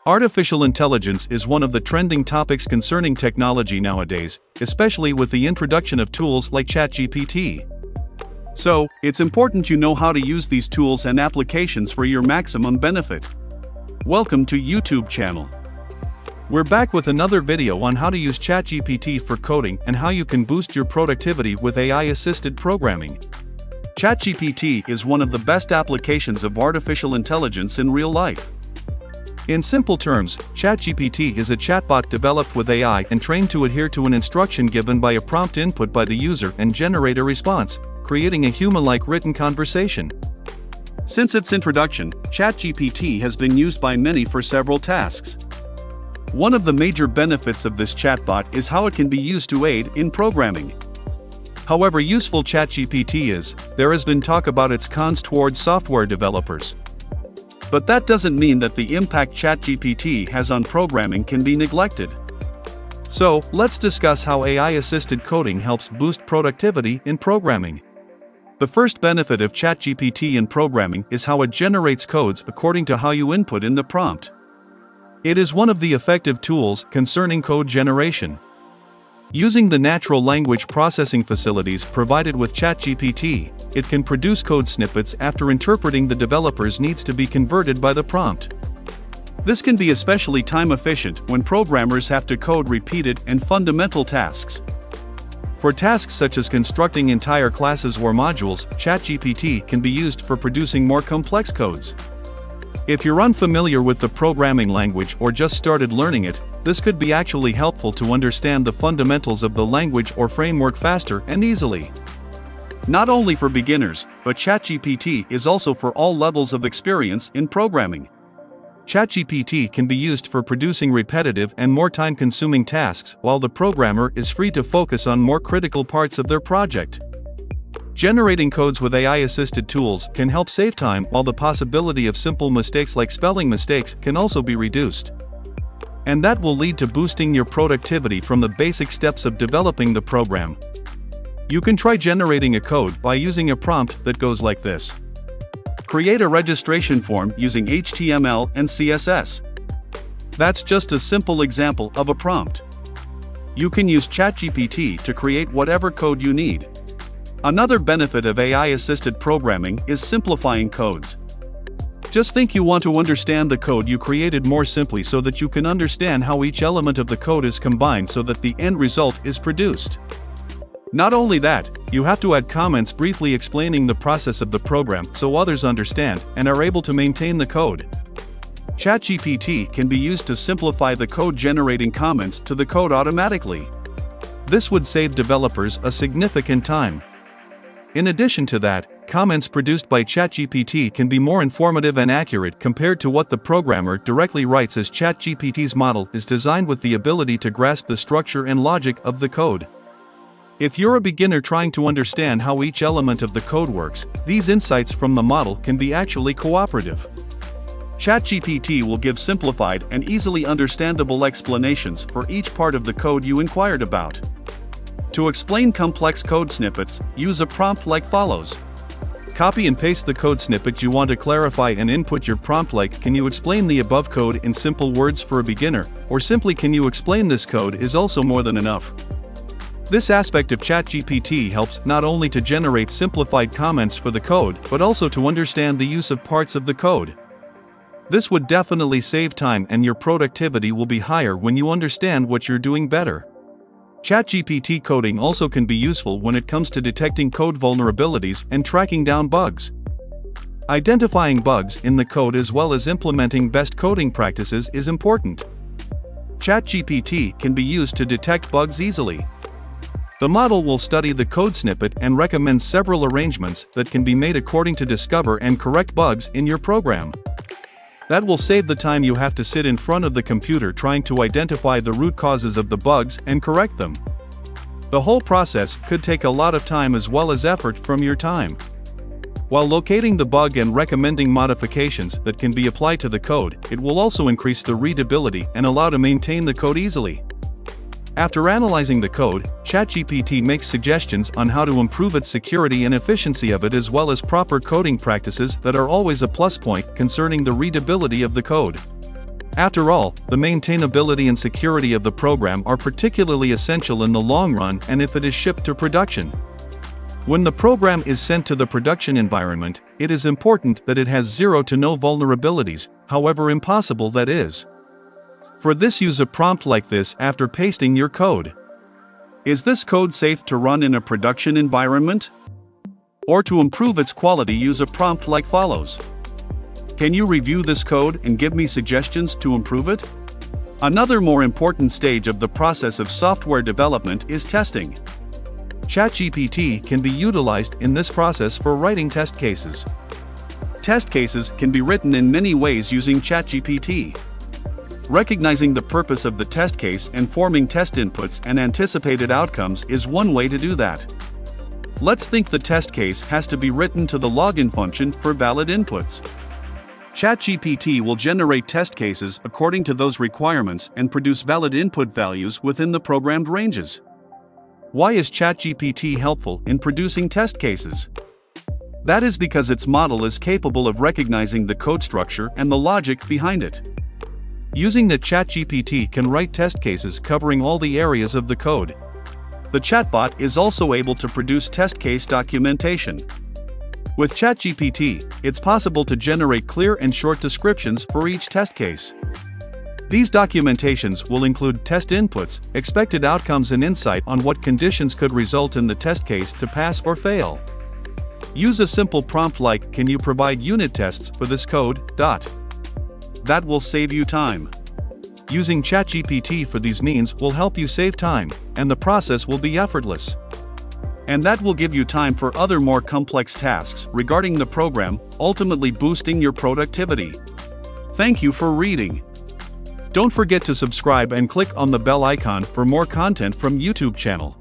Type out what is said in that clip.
Artificial intelligence is one of the trending topics concerning technology nowadays, especially with the introduction of tools like ChatGPT. So, it's important you know how to use these tools and applications for your maximum benefit. Welcome to YouTube channel. We're back with another video on how to use ChatGPT for coding and how you can boost your productivity with AI-assisted programming. ChatGPT is one of the best applications of artificial intelligence in real life. In simple terms, ChatGPT is a chatbot developed with AI and trained to adhere to an instruction given by a prompt input by the user and generate a response, creating a human-like written conversation. Since its introduction, ChatGPT has been used by many for several tasks. One of the major benefits of this chatbot is how it can be used to aid in programming. However useful ChatGPT is, there has been talk about its cons towards software developers. But that doesn't mean that the impact ChatGPT has on programming can be neglected. So, let's discuss how AI-assisted coding helps boost productivity in programming. The first benefit of ChatGPT in programming is how it generates codes according to how you input in the prompt. It is one of the effective tools concerning code generation. Using the natural language processing facilities provided with ChatGPT, it can produce code snippets after interpreting the developer's needs to be converted by the prompt. This can be especially time-efficient when programmers have to code repeated and fundamental tasks. For tasks such as constructing entire classes or modules, ChatGPT can be used for producing more complex codes. If you're unfamiliar with the programming language or just started learning it, this could be actually helpful to understand the fundamentals of the language or framework faster and easily. Not only for beginners, but ChatGPT is also for all levels of experience in programming. ChatGPT can be used for producing repetitive and more time-consuming tasks, while the programmer is free to focus on more critical parts of their project. Generating codes with AI-assisted tools can help save time, while the possibility of simple mistakes like spelling mistakes can also be reduced. And that will lead to boosting your productivity from the basic steps of developing the program. You can try generating a code by using a prompt that goes like this. Create a registration form using HTML and CSS. That's just a simple example of a prompt. You can use ChatGPT to create whatever code you need. Another benefit of AI-assisted programming is simplifying codes. Just think you want to understand the code you created more simply so that you can understand how each element of the code is combined so that the end result is produced. Not only that, you have to add comments briefly explaining the process of the program so others understand and are able to maintain the code. ChatGPT can be used to simplify the code, generating comments to the code automatically. This would save developers a significant time. In addition to that, comments produced by ChatGPT can be more informative and accurate compared to what the programmer directly writes, as ChatGPT's model is designed with the ability to grasp the structure and logic of the code. If you're a beginner trying to understand how each element of the code works, these insights from the model can be actually cooperative. ChatGPT will give simplified and easily understandable explanations for each part of the code you inquired about. To explain complex code snippets, use a prompt like follows. Copy and paste the code snippet you want to clarify and input your prompt like, "Can you explain the above code in simple words for a beginner?" or simply, "Can you explain this code?" is also more than enough. This aspect of ChatGPT helps not only to generate simplified comments for the code, but also to understand the use of parts of the code. This would definitely save time, and your productivity will be higher when you understand what you're doing better. ChatGPT coding also can be useful when it comes to detecting code vulnerabilities and tracking down bugs. Identifying bugs in the code as well as implementing best coding practices is important. ChatGPT can be used to detect bugs easily. The model will study the code snippet and recommend several arrangements that can be made according to discover and correct bugs in your program. That will save the time you have to sit in front of the computer trying to identify the root causes of the bugs and correct them. The whole process could take a lot of time as well as effort from your time. While locating the bug and recommending modifications that can be applied to the code, it will also increase the readability and allow to maintain the code easily. After analyzing the code, ChatGPT makes suggestions on how to improve its security and efficiency of it, as well as proper coding practices that are always a plus point concerning the readability of the code. After all, the maintainability and security of the program are particularly essential in the long run and if it is shipped to production. When the program is sent to the production environment, it is important that it has zero to no vulnerabilities, however impossible that is. For this, use a prompt like this after pasting your code. Is this code safe to run in a production environment? Or to improve its quality, use a prompt like follows. Can you review this code and give me suggestions to improve it? Another more important stage of the process of software development is testing. ChatGPT can be utilized in this process for writing test cases. Test cases can be written in many ways using ChatGPT. Recognizing the purpose of the test case and forming test inputs and anticipated outcomes is one way to do that. Let's think the test case has to be written to the login function for valid inputs. ChatGPT will generate test cases according to those requirements and produce valid input values within the programmed ranges. Why is ChatGPT helpful in producing test cases? That is because its model is capable of recognizing the code structure and the logic behind it. Using the ChatGPT can write test cases covering all the areas of the code. The chatbot is also able to produce test case documentation. With ChatGPT, it's possible to generate clear and short descriptions for each test case. These documentations will include test inputs, expected outcomes, and insight on what conditions could result in the test case to pass or fail. Use a simple prompt like, "Can you provide unit tests for this code?" That will save you time. Using ChatGPT for these means will help you save time, and the process will be effortless. And that will give you time for other more complex tasks regarding the program, ultimately boosting your productivity. Thank you for reading. Don't forget to subscribe and click on the bell icon for more content from YouTube channel.